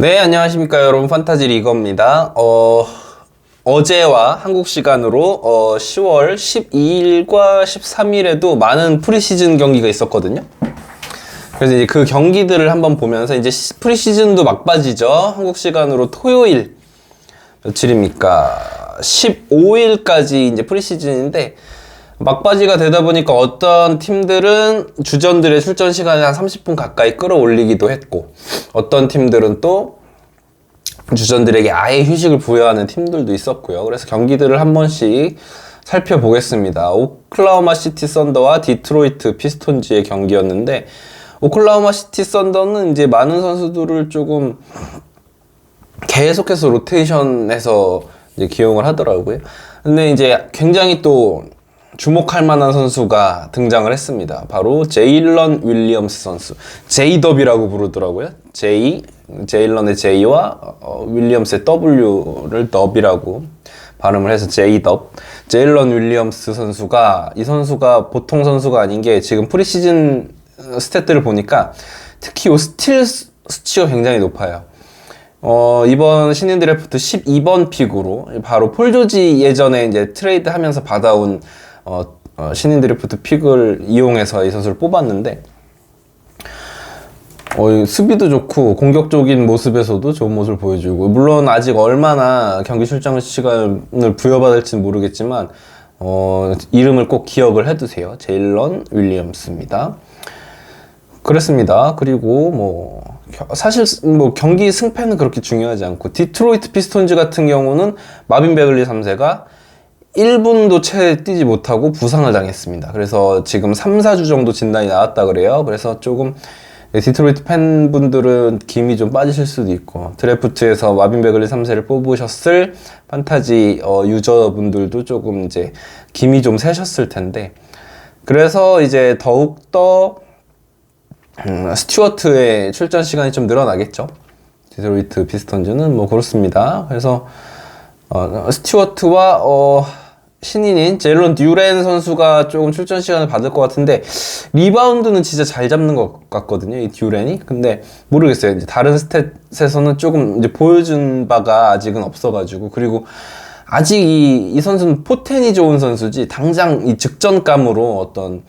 네, 안녕하십니까 여러분. 판타지 리거입니다. 어제와 한국 시간으로 10월 12일과 13일에도 많은 프리시즌 경기가 있었거든요. 그래서 이제 그 경기들을 한번 보면서 이제 프리시즌도 막바지죠. 한국 시간으로 토요일 며칠입니까? 15일까지 이제 프리시즌인데 막바지가 되다 보니까 어떤 팀들은 주전들의 출전 시간을 한 30분 가까이 끌어올리기도 했고, 어떤 팀들은 또 주전들에게 아예 휴식을 부여하는 팀들도 있었고요. 그래서 경기들을 한 번씩 살펴보겠습니다. 오클라호마 시티 썬더와 디트로이트 피스톤즈의 경기였는데, 오클라호마 시티 썬더는 이제 많은 선수들을 조금 계속해서 로테이션해서 이제 기용을 하더라고요. 근데 이제 굉장히 또 주목할 만한 선수가 등장을 했습니다. 바로 제일런 윌리엄스 선수. 제이덥이라고 부르더라고요. 제일런의 J와 윌리엄스의 W를 덥이라고 발음을 해서 제이덥. 제일런 윌리엄스 선수가, 이 선수가 보통 선수가 아닌 게 지금 프리시즌 스탯들을 보니까 특히 이 스틸 수치가 굉장히 높아요. 이번 신인 드래프트 12번 픽으로 바로 폴 조지 예전에 이제 트레이드 하면서 받아온 신인 드래프트 픽을 이용해서 이 선수를 뽑았는데, 수비도 좋고 공격적인 모습에서도 좋은 모습을 보여주고, 물론 아직 얼마나 경기 출장 시간을 부여받을지는 모르겠지만 이름을 꼭 기억을 해두세요. 제일런 윌리엄스입니다. 그랬습니다. 그리고 사실 경기 승패는 그렇게 중요하지 않고, 디트로이트 피스톤즈 같은 경우는 마빈 베글리 3세가 1분도 채 뛰지 못하고 부상을 당했습니다. 그래서 지금 3, 4주 정도 진단이 나왔다 그래요. 그래서 조금 디트로이트 팬분들은 김이 좀 빠지실 수도 있고, 드래프트에서 마빈 베글리 3세를 뽑으셨을 판타지 유저분들도 조금 이제 김이 좀 새셨을 텐데, 그래서 이제 더욱더 스튜어트의 출전 시간이 좀 늘어나겠죠. 디트로이트 피스톤즈는 그렇습니다. 그래서 스튜어트와 신인인 제일런 듀렌 선수가 조금 출전 시간을 받을 것 같은데, 리바운드는 진짜 잘 잡는 것 같거든요, 이 듀렌이. 근데 모르겠어요. 이제 다른 스탯에서는 조금 이제 보여준 바가 아직은 없어가지고, 그리고 아직 이 선수는 포텐이 좋은 선수지 당장 이 직전감으로 어떤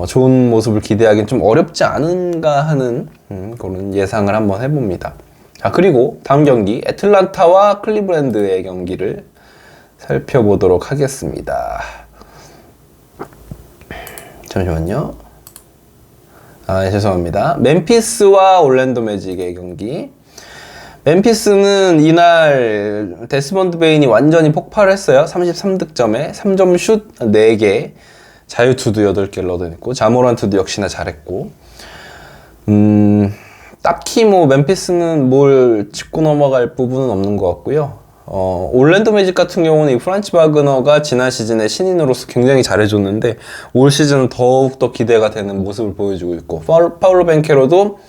좋은 모습을 기대하기는 좀 어렵지 않은가 하는 그런 예상을 한번 해봅니다. 자, 그리고 다음 경기 애틀란타와 클리브랜드의 경기를 살펴보도록 하겠습니다. 잠시만요. 죄송합니다. 멤피스와 올랜도 매직의 경기. 멤피스는 이날 데스먼드 베인이 완전히 폭발했어요. 33득점에 3점 슛 4개, 자유투도 8개를 얻어냈고, 자모란트도 역시나 잘했고, 딱히 멤피스는 뭘 짚고 넘어갈 부분은 없는 것 같고요. 올랜도 매직 같은 경우는 이 프란츠 바그너가 지난 시즌에 신인으로서 굉장히 잘해줬는데, 올 시즌은 더욱더 기대가 되는 모습을 보여주고 있고, 파울로 벤케로도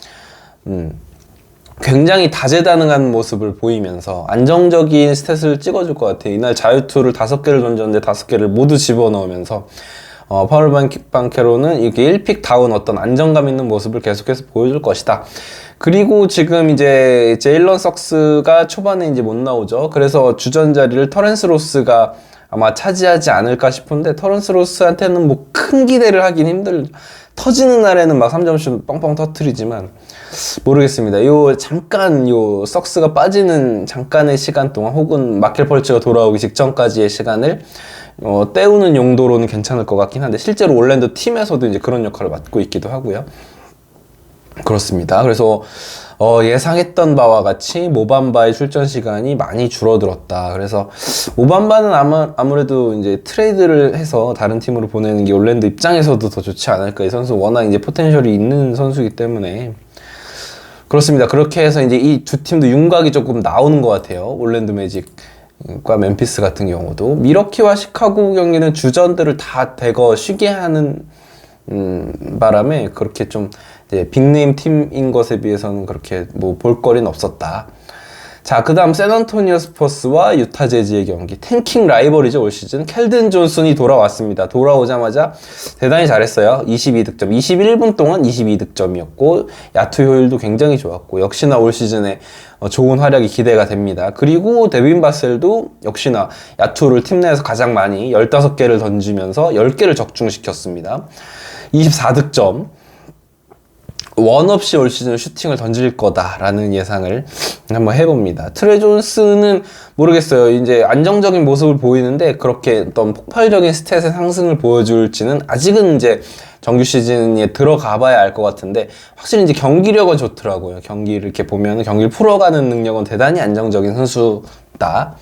굉장히 다재다능한 모습을 보이면서 안정적인 스탯을 찍어줄 것 같아요. 이날 자유투를 5개를 던졌는데 5개를 모두 집어넣으면서 파울로 벤케로는 이렇게 1픽 다운 어떤 안정감 있는 모습을 계속해서 보여줄 것이다. 그리고 지금 이제 제일런 석스가 초반에 이제 못 나오죠. 그래서 주전 자리를 터렌스 로스가 아마 차지하지 않을까 싶은데, 터렌스 로스한테는 큰 기대를 하긴 터지는 날에는 막 3점슛 뻥뻥 터트리지만 모르겠습니다. 잠깐 석스가 빠지는 잠깐의 시간 동안, 혹은 마켈 펄츠가 돌아오기 직전까지의 시간을 때우는 용도로는 괜찮을 것 같긴 한데, 실제로 올랜도 팀에서도 이제 그런 역할을 맡고 있기도 하고요. 그렇습니다. 그래서 예상했던 바와 같이 모밤바의 출전 시간이 많이 줄어들었다. 그래서 모밤바는 아무래도 이제 트레이드를 해서 다른 팀으로 보내는 게 올랜도 입장에서도 더 좋지 않을까. 이 선수 워낙 이제 포텐셜이 있는 선수이기 때문에. 그렇습니다. 그렇게 해서 이제 이 두 팀도 윤곽이 조금 나오는 것 같아요. 올랜도 매직과 멤피스 같은 경우도. 미러키와 시카고 경기는 주전들을 다 대거 쉬게 하는 바람에 그렇게 좀 이제 빅네임 팀인 것에 비해서는 그렇게 볼거리는 없었다. 자, 그 다음 샌안토니오 스퍼스와 유타 재즈의 경기. 탱킹 라이벌이죠, 올 시즌. 켈든 존슨이 돌아왔습니다. 돌아오자마자 대단히 잘했어요. 22득점. 21분 동안 22득점이었고, 야투 효율도 굉장히 좋았고, 역시나 올 시즌에 좋은 활약이 기대가 됩니다. 그리고 데빈 바셀도 역시나 야투를 팀 내에서 가장 많이 15개를 던지면서 10개를 적중시켰습니다. 24득점. 원 없이 올 시즌 슈팅을 던질 거다라는 예상을 한번 해봅니다. 트레 존스는 모르겠어요. 이제 안정적인 모습을 보이는데 그렇게 어떤 폭발적인 스탯의 상승을 보여줄지는 아직은 이제 정규 시즌에 들어가 봐야 알 것 같은데, 확실히 이제 경기력은 좋더라고요. 경기를 이렇게 보면 경기를 풀어가는 능력은 대단히 안정적인 선수다.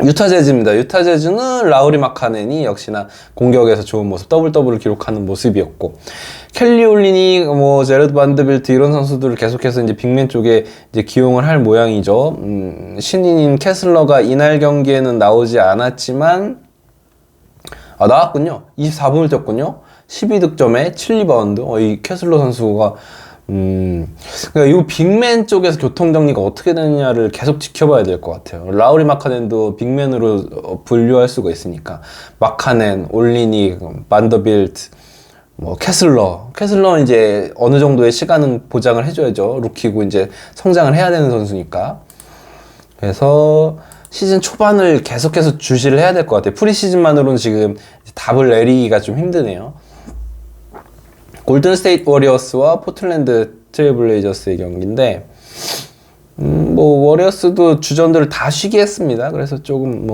유타 재즈입니다. 유타 재즈는 라우리 마카넨이 역시나 공격에서 좋은 모습, 더블을 기록하는 모습이었고, 켈리 올리니, 제르드 반드빌트 이런 선수들을 계속해서 이제 빅맨 쪽에 이제 기용을 할 모양이죠. 신인인 캐슬러가 이날 경기에는 나오지 않았지만, 나왔군요. 24분을 뛰었군요. 12득점에 7리바운드. 이 캐슬러 선수가 그러니까 이 빅맨 쪽에서 교통 정리가 어떻게 되느냐를 계속 지켜봐야 될 것 같아요. 라우리 마카넨도 빅맨으로 분류할 수가 있으니까, 마카넨, 올리니, 반더빌트, 캐슬러는 이제 어느 정도의 시간은 보장을 해줘야죠. 루키고 이제 성장을 해야 되는 선수니까. 그래서 시즌 초반을 계속해서 주시를 해야 될 것 같아요. 프리시즌만으로는 지금 답을 내리기가 좀 힘드네요. 골든 스테이트 워리어스와 포틀랜드 트레일블레이저스의 경기인데, 워리어스도 주전들을 다 쉬게 했습니다. 그래서 조금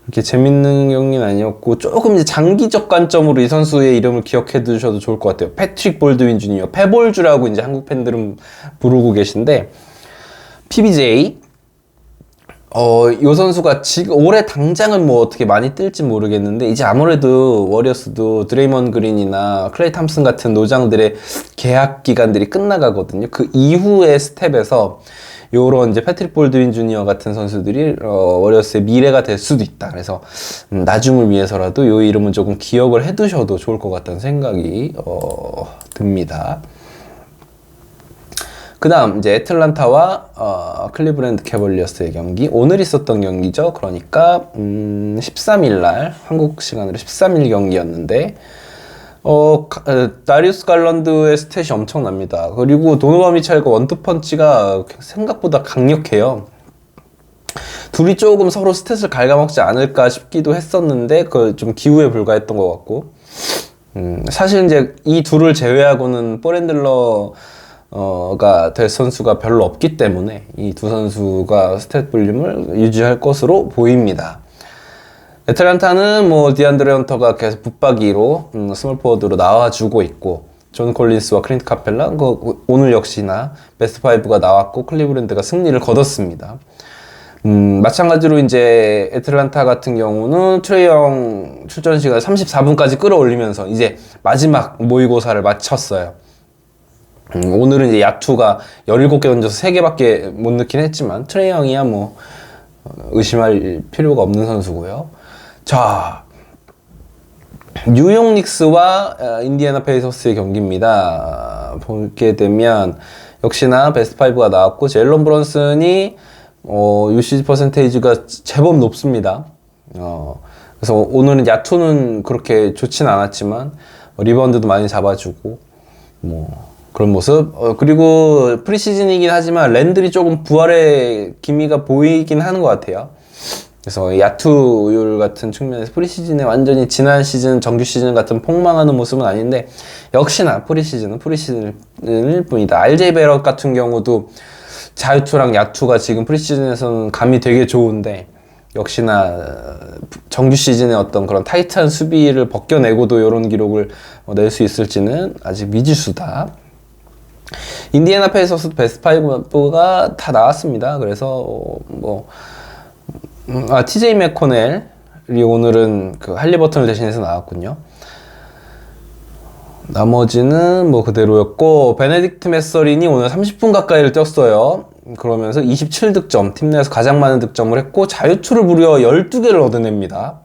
이렇게 재밌는 경기는 아니었고, 조금 이제 장기적 관점으로 이 선수의 이름을 기억해 두셔도 좋을 것 같아요. 패트릭 볼드윈 주니어, 패볼주라고 이제 한국 팬들은 부르고 계신데, PBJ. 이 선수가 지금 올해 당장은 어떻게 많이 뜰지 모르겠는데, 이제 아무래도 워리어스도 드레이먼 그린이나 클레이 탐슨 같은 노장들의 계약 기간들이 끝나가거든요. 그 이후의 스텝에서 요런 이제 패트릭 볼드윈 주니어 같은 선수들이 워리어스의 미래가 될 수도 있다. 그래서 나중을 위해서라도 요 이름은 조금 기억을 해두셔도 좋을 것 같다는 생각이 듭니다. 그 다음 이제 애틀란타와 클리브랜드 캐벌리어스의 경기, 오늘 있었던 경기죠. 그러니까 13일날 한국 시간으로 13일 경기였는데, 다리우스 갈란드의 스탯이 엄청납니다. 그리고 도노반 미첼과 원투펀치가 생각보다 강력해요. 둘이 조금 서로 스탯을 갉아먹지 않을까 싶기도 했었는데, 좀 기우에 불과했던 것 같고, 사실 이제 이 둘을 제외하고는 볼핸들러가 될 선수가 별로 없기 때문에 이 두 선수가 스탯 볼륨을 유지할 것으로 보입니다. 애틀란타는 디안드레 헌터가 계속 붙박이로 스몰 포워드로 나와주고 있고, 존 콜린스와 클린트 카펠라, 오늘 역시나 베스트 5가 나왔고 클리브랜드가 승리를 거뒀습니다. 마찬가지로 이제 애틀란타 같은 경우는 트레이 영 출전 시간을 34분까지 끌어올리면서 이제 마지막 모의고사를 마쳤어요. 오늘은 이제 야투가 17개 던져서 3개밖에 못 넣긴 했지만, 트레이 영이야 의심할 필요가 없는 선수고요. 자, 뉴욕 닉스와 인디애나 페이서스의 경기입니다. 보게 되면 역시나 베스트 5가 나왔고, 제일런 브런슨이 유시지 퍼센테이지가 제법 높습니다. 그래서 오늘은 야투는 그렇게 좋진 않았지만 리바운드도 많이 잡아주고 그런 모습. 그리고 프리시즌이긴 하지만 랜들이 조금 부활의 기미가 보이긴 하는 것 같아요. 그래서 야투율 같은 측면에서 프리시즌에 완전히 지난 시즌, 정규 시즌 같은 폭망하는 모습은 아닌데, 역시나 프리시즌은 프리시즌일 뿐이다. RJ 베럿 같은 경우도 자유투랑 야투가 지금 프리시즌에서는 감이 되게 좋은데, 역시나 정규 시즌의 어떤 그런 타이트한 수비를 벗겨내고도 이런 기록을 낼 수 있을지는 아직 미지수다. 인디애나 페이서스 베스트 5가 다 나왔습니다. 그래서 TJ 맥코넬이 오늘은 할리버튼을 대신해서 나왔군요. 나머지는 그대로였고, 베네딕트 메서린이 오늘 30분 가까이를 뛰었어요. 그러면서 27득점, 팀 내에서 가장 많은 득점을 했고, 자유투를 무려 12개를 얻어냅니다.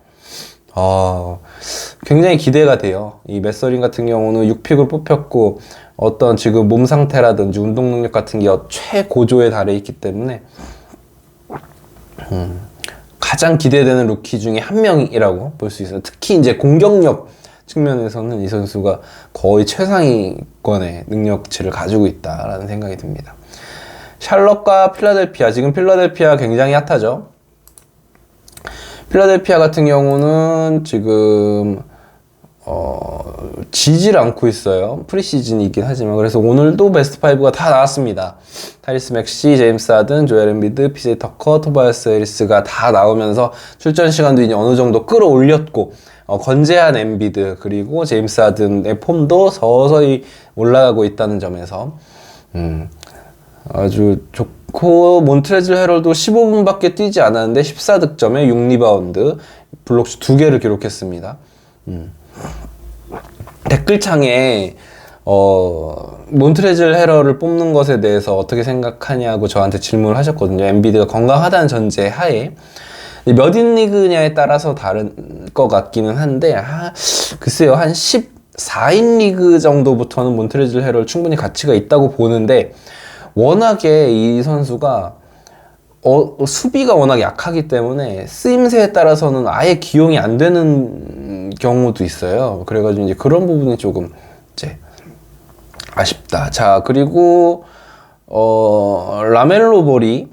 굉장히 기대가 돼요. 이 맥서린 같은 경우는 6픽을 뽑혔고 어떤 지금 몸 상태라든지 운동 능력 같은 게 최고조에 달해 있기 때문에 가장 기대되는 루키 중에 한 명이라고 볼 수 있어요. 특히 이제 공격력 측면에서는 이 선수가 거의 최상위권의 능력치를 가지고 있다라는 생각이 듭니다. 샬럿과 필라델피아, 지금 필라델피아 굉장히 핫하죠. 필라델피아 같은 경우는 지금 지질 않고 있어요. 프리시즌이긴 하지만. 그래서 오늘도 베스트 5가 다 나왔습니다. 타리스 맥시, 제임스 하든, 조엘 엠비드, PJ 터커, 토바야스 해리스가 다 나오면서 출전 시간도 이제 어느 정도 끌어올렸고, 건재한 엠비드 그리고 제임스 하든의 폼도 서서히 올라가고 있다는 점에서 아주 좋고, 몬트레즐 헤럴도 15분밖에 뛰지 않았는데 14득점에 6리바운드, 블록슛 2개를 기록했습니다. 댓글창에 몬트레즐 헤럴을 뽑는 것에 대해서 어떻게 생각하냐고 저한테 질문을 하셨거든요. 엠비드가 건강하다는 전제 하에. 몇 인 리그냐에 따라서 다른 것 같기는 한데, 글쎄요, 한 14인 리그 정도부터는 몬트레즐 헤럴 충분히 가치가 있다고 보는데, 워낙에 이 선수가 수비가 워낙 약하기 때문에 쓰임새에 따라서는 아예 기용이 안 되는 경우도 있어요. 그래가지고 이제 그런 부분이 조금 이제 아쉽다. 자, 그리고 라멜로 볼이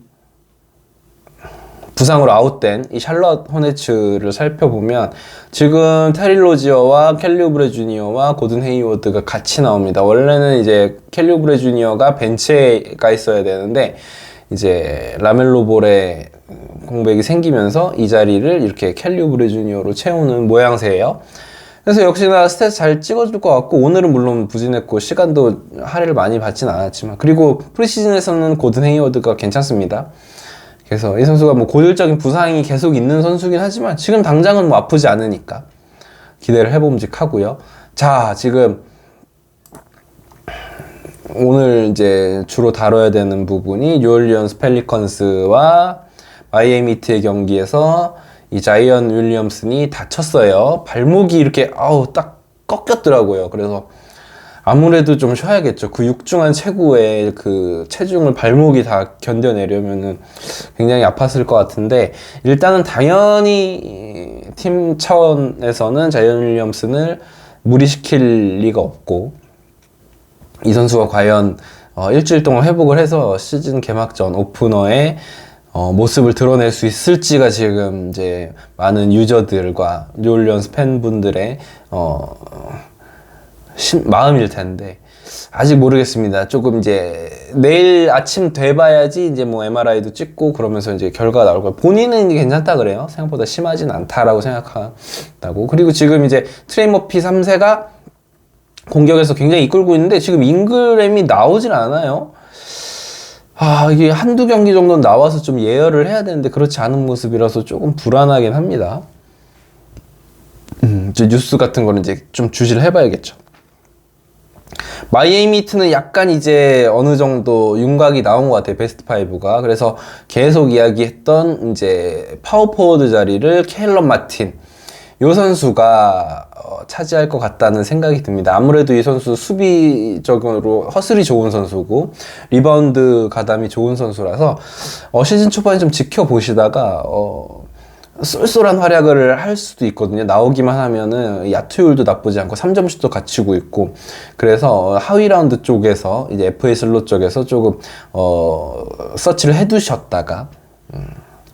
부상으로 아웃된 이 샬럿 호네츠를 살펴보면 지금 테리 로지어와 켈리 오브레 주니어와 고든 헤이워드가 같이 나옵니다. 원래는 이제 켈리 오브레 주니어가 벤치에 가 있어야 되는데 이제 라멜로 볼의 공백이 생기면서 이 자리를 이렇게 켈리 오브레 주니어로 채우는 모양새예요. 그래서 역시나 스탯 잘 찍어줄 것 같고, 오늘은 물론 부진했고 시간도 할애를 많이 받진 않았지만, 그리고 프리시즌에서는 고든 헤이워드가 괜찮습니다. 그래서 이 선수가 뭐 고질적인 부상이 계속 있는 선수긴 하지만 지금 당장은 뭐 아프지 않으니까 기대를 해봄직하고요. 자, 지금 오늘 이제 주로 다뤄야 되는 부분이 뉴올리언스 펠리컨스와 마이애미 히트의 경기에서 이 자이언 윌리엄슨이 다쳤어요. 발목이 이렇게 딱 꺾였더라고요. 그래서 아무래도 좀 쉬어야겠죠. 그 육중한 체구의 그 체중을 발목이 다 견뎌내려면은 굉장히 아팠을 것 같은데, 일단은 당연히 팀 차원에서는 자이언 윌리엄슨을 무리시킬 리가 없고, 이 선수가 과연 일주일 동안 회복을 해서 시즌 개막전 오프너에 모습을 드러낼 수 있을지가 지금 이제 많은 유저들과 뉴올리언스 팬분들의 마음일 텐데, 아직 모르겠습니다. 조금 이제 내일 아침 돼봐야지 이제 뭐 MRI도 찍고 그러면서 이제 결과가 나올 거예요. 본인은 괜찮다 그래요. 생각보다 심하진 않다라고 생각한다고. 그리고 지금 이제 트레이 머피 3세가 공격에서 굉장히 이끌고 있는데 지금 잉그램이 나오질 않아요. 이게 한두 경기 정도는 나와서 좀 예열을 해야 되는데 그렇지 않은 모습이라서 조금 불안하긴 합니다. 이제 뉴스 같은 거는 이제 좀 주시를 해봐야겠죠. 마이애미 히트는 약간 이제 어느 정도 윤곽이 나온 것 같아요. 베스트 5가. 그래서 계속 이야기했던 이제 파워포워드 자리를 케일런 마틴, 요 선수가 차지할 것 같다는 생각이 듭니다. 아무래도 이 선수 수비적으로 허슬이 좋은 선수고 리바운드 가담이 좋은 선수라서 시즌 초반에 좀 지켜보시다가 쏠쏠한 활약을 할 수도 있거든요. 나오기만 하면은 야투율도 나쁘지 않고 3점슛도 갖추고 있고, 그래서 하위 라운드 쪽에서 이제 FA 슬롯 쪽에서 조금 서치를 해두셨다가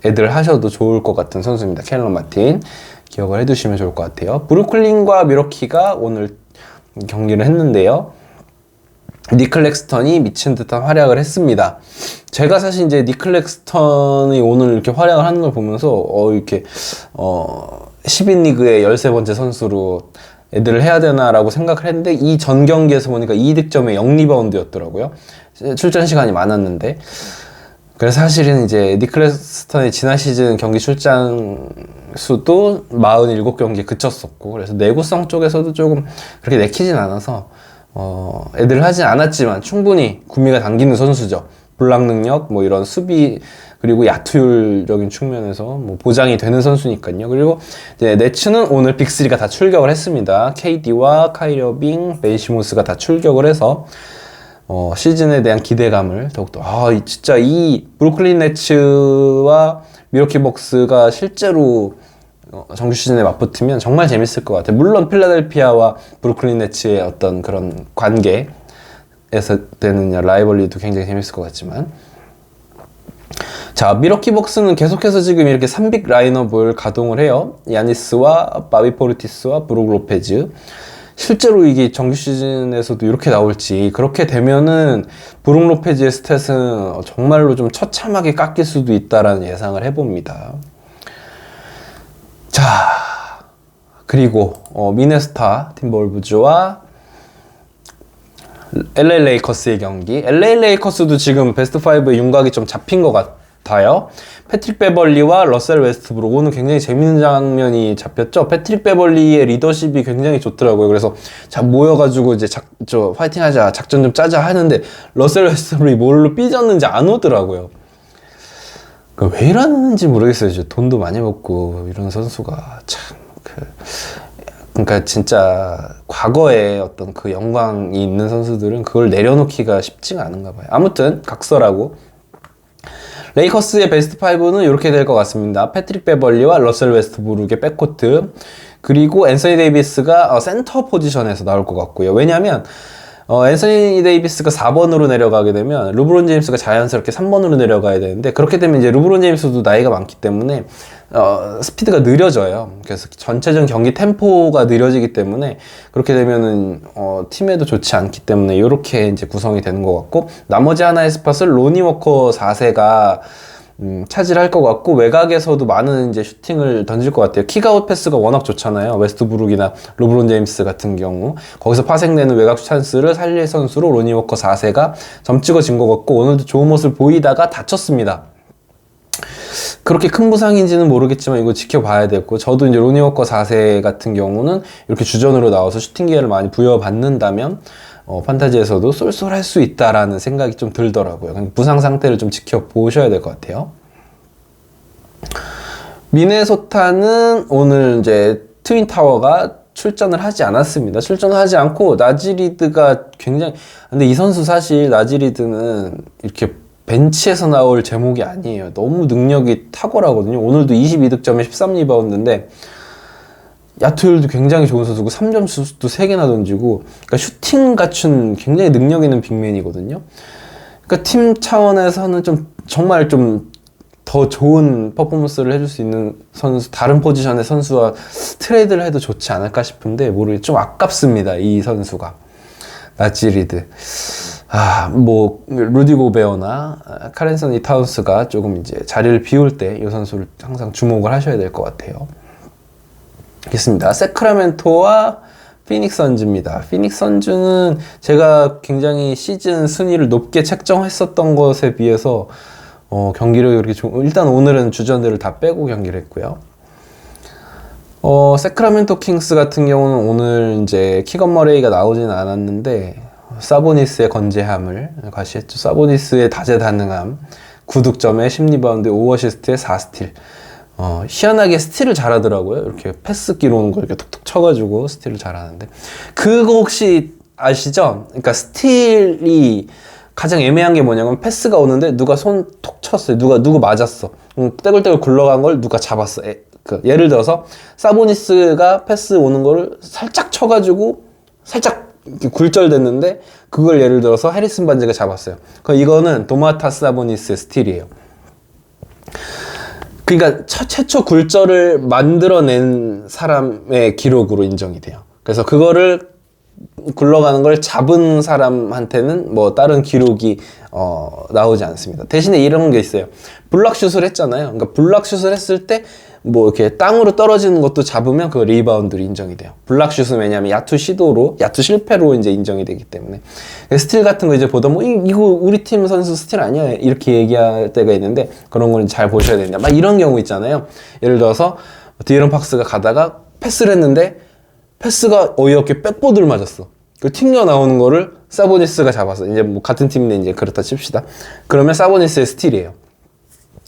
애들 하셔도 좋을 것 같은 선수입니다. 케일런 마틴 기억을 해두시면 좋을 것 같아요. 브루클린과 미러키가 오늘 경기를 했는데요. 니클렉스턴이 미친 듯한 활약을 했습니다. 제가 사실 이제 니클렉스턴이 오늘 이렇게 활약을 하는 걸 보면서 이렇게 10인 리그의 13번째 선수로 애들을 해야 되나라고 생각을 했는데, 이 전 경기에서 보니까 2득점에 0리바운드였더라고요. 출전 시간이 많았는데. 그래서 사실은 이제 니클렉스턴의 지난 시즌 경기 출장 수도 47경기에 그쳤었고, 그래서 내구성 쪽에서도 조금 그렇게 내키진 않아서 애들을 하진 않았지만 충분히 구미가 당기는 선수죠. 블락 능력, 뭐 이런 수비, 그리고 야투율적인 측면에서 뭐 보장이 되는 선수니까요. 그리고 이제 네츠는 오늘 빅3가 다 출격을 했습니다. KD와 카이리 어빙, 벤 시몬스가 다 출격을 해서 시즌에 대한 기대감을 더욱더 진짜 이 브루클린 네츠와 밀워키 벅스가 실제로 정규 시즌에 맞붙으면 정말 재밌을 것 같아요. 물론 필라델피아와 브루클린 네츠의 어떤 그런 관계에서 되는 라이벌리도 굉장히 재밌을 것 같지만, 자, 밀워키 벅스는 계속해서 지금 이렇게 3빅 라인업을 가동을 해요. 야니스와 바비 포르티스와 브룩 로페즈. 실제로 이게 정규 시즌에서도 이렇게 나올지, 그렇게 되면은 브룩 로페즈의 스탯은 정말로 좀 처참하게 깎일 수도 있다라는 예상을 해봅니다. 자, 그리고 미네소타 팀볼브즈와 LA 레이커스의 경기. LA 레이커스도 지금 베스트 5의 윤곽이 좀 잡힌 것 같아요. 패트릭 베벌리와 러셀 웨스트브룩, 오늘 굉장히 재밌는 장면이 잡혔죠. 패트릭 베벌리의 리더십이 굉장히 좋더라고요. 그래서 모여가지고 이제 파이팅하자, 작전 좀 짜자 하는데 러셀 웨스트브룩이 뭘로 삐졌는지 안 오더라고요. 왜 이러는지 모르겠어요. 이제 돈도 많이 먹고 이런 선수가 참 그러니까 진짜 과거에 어떤 그 영광이 있는 선수들은 그걸 내려놓기가 쉽지가 않은가 봐요. 아무튼 각설하고, 레이커스의 베스트 5는 이렇게 될 것 같습니다. 패트릭 베벌리와 러셀 웨스트브룩의 백코트, 그리고 앤서니 데이비스가 센터 포지션에서 나올 것 같고요. 왜냐하면 앤서니 데이비스가 4번으로 내려가게 되면 르브론 제임스가 자연스럽게 3번으로 내려가야 되는데, 그렇게 되면 이제 르브론 제임스도 나이가 많기 때문에 스피드가 느려져요. 그래서 전체적인 경기 템포가 느려지기 때문에, 그렇게 되면은 팀에도 좋지 않기 때문에 이렇게 이제 구성이 되는 것 같고, 나머지 하나의 스팟을 로니 워커 4세가 차지할 것 같고, 외곽에서도 많은 이제 슈팅을 던질 것 같아요. 킥아웃 패스가 워낙 좋잖아요. 웨스트브룩이나 르브론 제임스 같은 경우. 거기서 파생되는 외곽 찬스를 살릴 선수로 로니 워커 4세가 점 찍어진 것 같고, 오늘도 좋은 모습을 보이다가 다쳤습니다. 그렇게 큰 부상인지는 모르겠지만 이거 지켜봐야 되고, 저도 이제 로니 워커 4세 같은 경우는 이렇게 주전으로 나와서 슈팅 기회를 많이 부여받는다면 판타지에서도 쏠쏠할 수 있다라는 생각이 좀 들더라고요. 부상 상태를 좀 지켜보셔야 될 것 같아요. 미네소타는 오늘 이제 트윈 타워가 출전을 하지 않았습니다. 출전을 하지 않고 나지리드가 굉장히, 근데 이 선수 사실 나지리드는 이렇게 벤치에서 나올 제목이 아니에요. 너무 능력이 탁월하거든요. 오늘도 22득점에 13리바운드인데 야투율도 굉장히 좋은 선수고 3점 슛도 3개나 던지고, 그러니까 슈팅 갖춘 굉장히 능력 있는 빅맨이거든요. 그러니까 팀 차원에서는 정말 좀 더 좋은 퍼포먼스를 해줄 수 있는 선수, 다른 포지션의 선수와 트레이드를 해도 좋지 않을까 싶은데 좀 아깝습니다. 이 선수가. 나지리드. 루디 고베어나 카렌서니 타운스가 조금 이제 자리를 비울 때 이 선수를 항상 주목을 하셔야 될 것 같아요. 알겠습니다. 세크라멘토와 피닉스 선즈입니다. 피닉스 선즈는 제가 굉장히 시즌 순위를 높게 책정했었던 것에 비해서 경기력이 그렇게 일단 오늘은 주전들을 다 빼고 경기를 했고요. 세크라멘토 킹스 같은 경우는 오늘 이제 키건 머레이가 나오진 않았는데 사보니스의 건재함을 과시했죠. 사보니스의 다재다능함, 9득점에 10리바운드, 5어시스트에 4스틸. 희한하게 스틸을 잘하더라고요. 이렇게 패스 끼로 오는 거 이렇게 툭툭 쳐가지고 스틸을 잘하는데, 그거 혹시 아시죠? 그러니까 스틸이 가장 애매한 게 뭐냐면, 패스가 오는데 누가 손 톡 쳤어요. 누구 맞았어. 떼굴떼굴 굴러간 걸 누가 잡았어. 예를 들어서 사보니스가 패스 오는 거를 살짝 쳐가지고 살짝 굴절됐는데, 그걸 예를 들어서 해리슨 반지가 잡았어요. 이거는 도마타스 사보니스의 스틸이에요. 그러니까 최초 굴절을 만들어낸 사람의 기록으로 인정이 돼요. 그래서 그거를 굴러가는 걸 잡은 사람한테는 뭐 다른 기록이 나오지 않습니다. 대신에 이런 게 있어요. 블락슛을 했잖아요. 그러니까 블락슛을 했을 때 뭐 이렇게 땅으로 떨어지는 것도 잡으면 그 리바운드로 인정이 돼요. 블락슛은 왜냐면 야투 실패로 이제 인정이 되기 때문에. 스틸 같은 거 이제 보다 이거 우리 팀 선수 스틸 아니야? 이렇게 얘기할 때가 있는데, 그런 걸 잘 보셔야 된다. 막 이런 경우 있잖아요. 예를 들어서 디에런 팍스가 가다가 패스를 했는데 패스가 어이없게 백보드를 맞았어. 그 튕겨 나오는 거를 사보니스가 잡아서 이제 뭐 같은 팀인데 이제 그렇다 칩시다. 그러면 사보니스의 스틸이에요.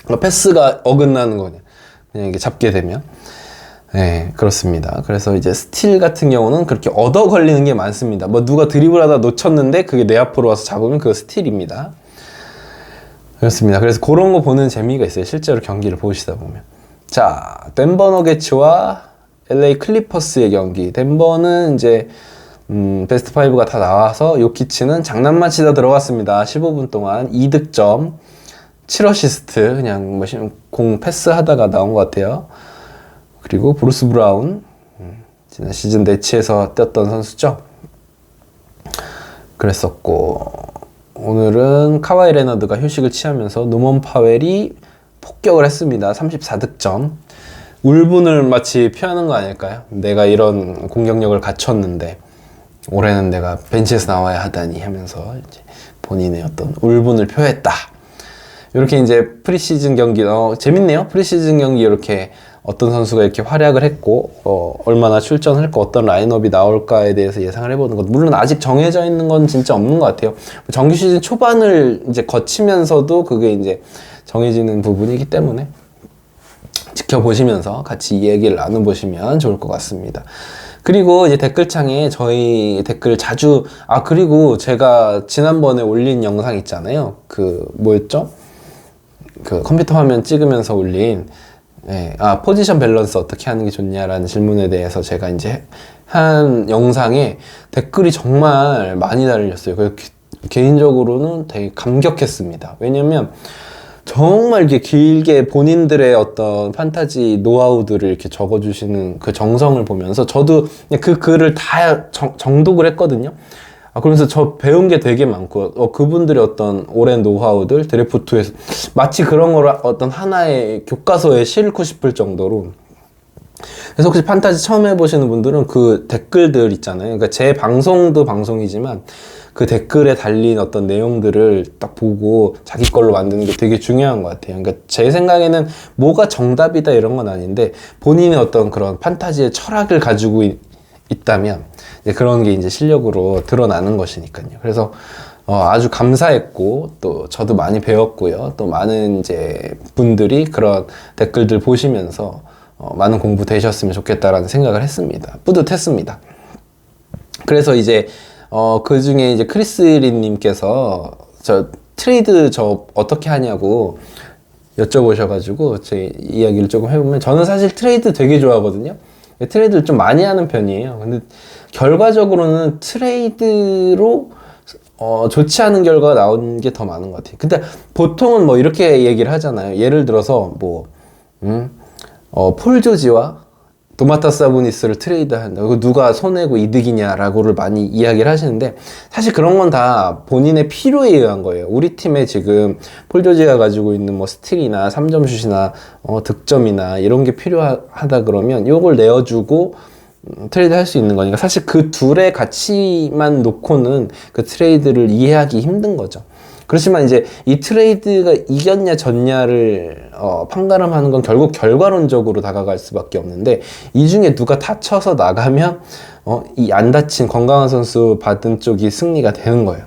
그러니까 패스가 어긋나는 거냐. 그냥 이게 잡게 되면. 네, 그렇습니다. 그래서 이제 스틸 같은 경우는 그렇게 얻어 걸리는 게 많습니다. 뭐 누가 드리블하다 놓쳤는데 그게 내 앞으로 와서 잡으면 그거 스틸입니다. 그렇습니다. 그래서 그런 거 보는 재미가 있어요. 실제로 경기를 보시다 보면. 자, 덴버 너게츠와 LA 클리퍼스의 경기. 덴버는 이제 베스트 5가 다 나와서 요키치는 장난만 치다 들어갔습니다. 15분 동안 2득점, 7어시스트, 그냥 뭐 공 패스하다가 나온 것 같아요. 그리고 브루스 브라운, 지난 시즌 네츠에서 뛰었던 선수죠. 그랬었고, 오늘은 카와이 레너드가 휴식을 취하면서 노먼 파웰이 폭격을 했습니다. 34득점. 울분을 마치 표하는 거 아닐까요? 내가 이런 공격력을 갖췄는데 올해는 내가 벤치에서 나와야 하다니 하면서 이제 본인의 어떤 울분을 표했다. 이렇게 이제 프리시즌 경기, 재밌네요. 프리시즌 경기 이렇게 어떤 선수가 이렇게 활약을 했고, 얼마나 출전할까, 어떤 라인업이 나올까에 대해서 예상을 해보는 것. 물론 아직 정해져 있는 건 진짜 없는 것 같아요. 정규 시즌 초반을 이제 거치면서도 그게 이제 정해지는 부분이기 때문에 지켜보시면서 같이 이 얘기를 나눠보시면 좋을 것 같습니다. 그리고 이제 댓글창에 저희 댓글 자주, 그리고 제가 지난번에 올린 영상 있잖아요. 뭐였죠? 컴퓨터 화면 찍으면서 올린, 포지션 밸런스 어떻게 하는 게 좋냐라는 질문에 대해서 제가 이제 한 영상에 댓글이 정말 많이 달렸어요. 그래서 개인적으로는 되게 감격했습니다. 왜냐면 정말 이렇게 길게 본인들의 어떤 판타지 노하우들을 이렇게 적어주시는 그 정성을 보면서 저도 그냥 그 글을 다 정독을 했거든요. 그러면서 저 배운 게 되게 많고, 그분들의 어떤 오랜 노하우들, 드래프트에서 마치 그런 거를 어떤 하나의 교과서에 싣고 싶을 정도로. 그래서 혹시 판타지 처음 해보시는 분들은 그 댓글들 있잖아요. 그러니까 제 방송도 방송이지만 그 댓글에 달린 어떤 내용들을 딱 보고 자기 걸로 만드는 게 되게 중요한 것 같아요. 그러니까 제 생각에는 뭐가 정답이다 이런 건 아닌데 본인의 어떤 그런 판타지의 철학을 가지고 있다면 그런 게 이제 실력으로 드러나는 것이니까요. 그래서 아주 감사했고 또 저도 많이 배웠고요. 또 많은 이제 분들이 그런 댓글들 보시면서 많은 공부 되셨으면 좋겠다라는 생각을 했습니다. 뿌듯했습니다. 그래서 이제 그 중에 이제 크리스린님께서 저 트레이드 어떻게 하냐고 여쭤보셔가지고 제 이야기를 조금 해보면 저는 사실 트레이드 되게 좋아하거든요. 트레이드를 좀 많이 하는 편이에요. 근데 결과적으로는 트레이드로 좋지 않은 결과가 나온 게 더 많은 것 같아요. 근데 보통은 뭐 이렇게 얘기를 하잖아요. 예를 들어서 폴 조지와 도마타스 사보니스를 트레이드한다. 그거 누가 손해고 이득이냐라고를 많이 이야기를 하시는데 사실 그런 건 다 본인의 필요에 의한 거예요. 우리 팀에 지금 폴 조지가 가지고 있는 뭐 스틸이나 3점 슛이나 득점이나 이런 게 필요하다 그러면 요걸 내어주고 트레이드 할 수 있는 거니까 사실 그 둘의 가치만 놓고는 그 트레이드를 이해하기 힘든 거죠. 그렇지만 이제 이 트레이드가 이겼냐 졌냐를 판가름하는 건 결국 결과론적으로 다가갈 수밖에 없는데 이 중에 누가 다쳐서 나가면 이 안 다친 건강한 선수 받은 쪽이 승리가 되는 거예요.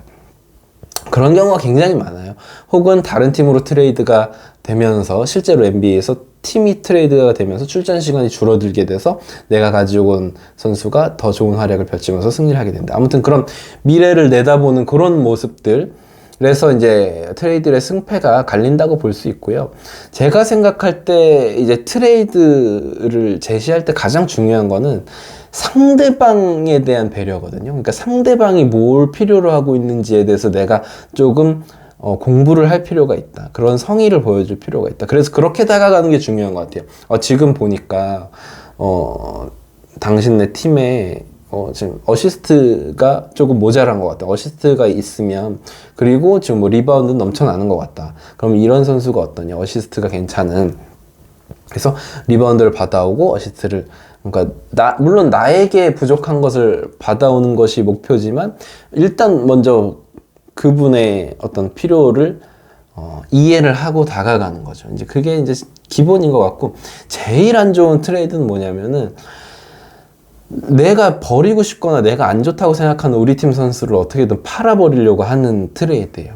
그런 경우가 굉장히 많아요. 혹은 다른 팀으로 트레이드가 되면서 실제로 NBA에서 팀이 트레이드가 되면서 출전 시간이 줄어들게 돼서 내가 가지고 온 선수가 더 좋은 활약을 펼치면서 승리를 하게 된다. 아무튼 그런 미래를 내다보는 그런 모습들, 그래서 이제 트레이드의 승패가 갈린다고 볼 수 있고요. 제가 생각할 때 이제 트레이드를 제시할 때 가장 중요한 거는 상대방에 대한 배려거든요. 그러니까 상대방이 뭘 필요로 하고 있는지에 대해서 내가 조금 공부를 할 필요가 있다. 그런 성의를 보여줄 필요가 있다. 그래서 그렇게 다가가는 게 중요한 것 같아요. 지금 보니까 당신네 팀에 지금 어시스트가 조금 모자란 것 같다. 어시스트가 있으면, 그리고 지금 뭐 리바운드 넘쳐나는 것 같다. 그럼 이런 선수가 어떠냐? 어시스트가 괜찮은. 그래서 리바운드를 받아오고 어시스트를, 그러니까 물론 나에게 부족한 것을 받아오는 것이 목표지만 일단 먼저 그분의 어떤 필요를 이해를 하고 다가가는 거죠. 이제 그게 이제 기본인 것 같고, 제일 안 좋은 트레이드는 뭐냐면은 내가 버리고 싶거나 내가 안 좋다고 생각하는 우리 팀 선수를 어떻게든 팔아버리려고 하는 트레이드예요.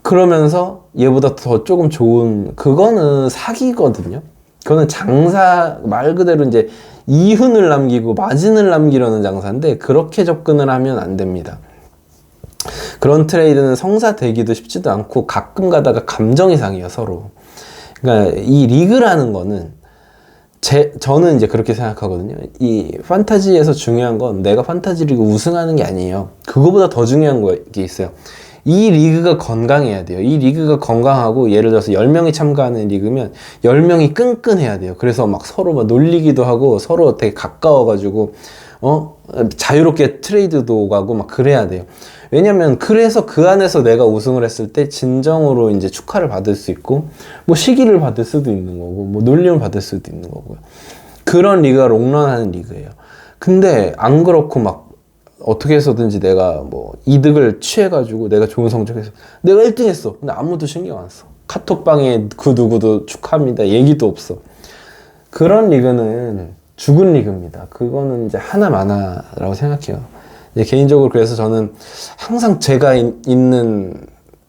그러면서 얘보다 더 조금 좋은, 그거는 사기거든요. 그거는 장사, 말 그대로 이제 이윤을 남기고 마진을 남기려는 장사인데, 그렇게 접근을 하면 안 됩니다. 그런 트레이드는 성사되기도 쉽지도 않고 가끔 가다가 감정이상해요, 서로. 그러니까 이 리그라는 거는 저는 이제 그렇게 생각하거든요. 이 판타지에서 중요한 건 내가 판타지 리그 우승하는 게 아니에요. 그거보다 더 중요한 게 있어요. 이 리그가 건강해야 돼요. 이 리그가 건강하고, 예를 들어서 10명이 참가하는 리그면 10명이 끈끈해야 돼요. 그래서 막 서로 막 놀리기도 하고 서로 되게 가까워가지고 자유롭게 트레이드도 가고 막 그래야 돼요. 왜냐면 그래서 그 안에서 내가 우승을 했을 때 진정으로 이제 축하를 받을 수 있고, 뭐 시기를 받을 수도 있는 거고, 뭐 놀림을 받을 수도 있는 거고요. 그런 리그가 롱런하는 리그예요. 근데 안 그렇고 막 어떻게 해서든지 내가 뭐 이득을 취해가지고 내가 좋은 성적에서 내가 1등 했어. 근데 아무도 신경 안 써. 카톡방에 그 누구도 축하합니다 얘기도 없어. 그런 리그는 죽은 리그입니다. 그거는 이제 하나마나라고 생각해요. 개인적으로 그래서 저는 항상 제가 있는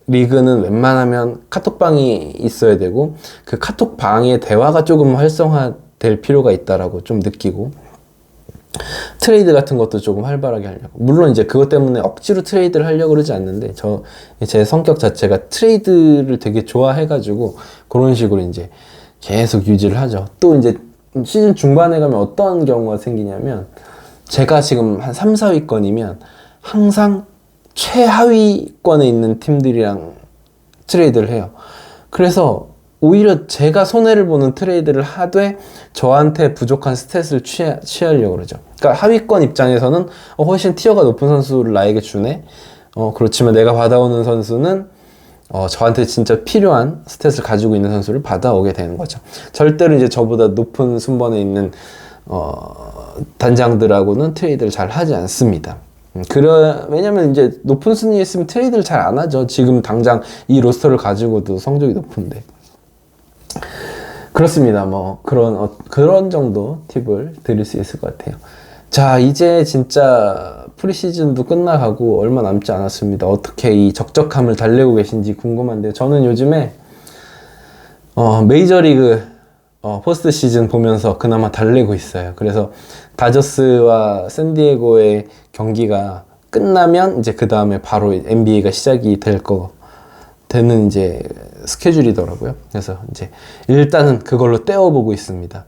리그는 웬만하면 카톡방이 있어야 되고, 그 카톡방의 대화가 조금 활성화될 필요가 있다라고 좀 느끼고, 트레이드 같은 것도 조금 활발하게 하려고. 물론 이제 그것 때문에 억지로 트레이드를 하려고 그러지 않는데, 제 성격 자체가 트레이드를 되게 좋아해가지고 그런 식으로 이제 계속 유지를 하죠. 또 이제 시즌 중반에 가면 어떤 경우가 생기냐면, 제가 지금 한 3, 4위권이면 항상 최하위권에 있는 팀들이랑 트레이드를 해요. 그래서 오히려 제가 손해를 보는 트레이드를 하되 저한테 부족한 스탯을 취하려고 그러죠. 그러니까 하위권 입장에서는 훨씬 티어가 높은 선수를 나에게 주네. 그렇지만 내가 받아오는 선수는 저한테 진짜 필요한 스탯을 가지고 있는 선수를 받아오게 되는 거죠. 절대로 이제 저보다 높은 순번에 있는 단장들하고는 트레이드를 잘 하지 않습니다. 왜냐면 이제 높은 순위에 있으면 트레이드를 잘 안 하죠. 지금 당장 이 로스터를 가지고도 성적이 높은데. 그렇습니다. 뭐 그런 정도 팁을 드릴 수 있을 것 같아요. 자, 이제 진짜 프리시즌도 끝나가고 얼마 남지 않았습니다. 어떻게 이 적적함을 달래고 계신지 궁금한데요. 저는 요즘에 메이저리그 포스트 시즌 보면서 그나마 달래고 있어요. 그래서 다저스와 샌디에고의 경기가 끝나면 이제 그 다음에 바로 NBA가 시작이 되는 이제 스케줄이더라고요. 그래서 이제 일단은 그걸로 때워보고 있습니다.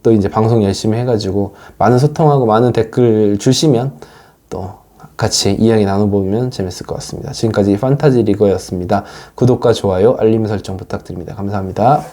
또 이제 방송 열심히 해가지고 많은 소통하고 많은 댓글 주시면 또 같이 이야기 나눠보면 재밌을 것 같습니다. 지금까지 판타지 리거였습니다. 구독과 좋아요, 알림 설정 부탁드립니다. 감사합니다.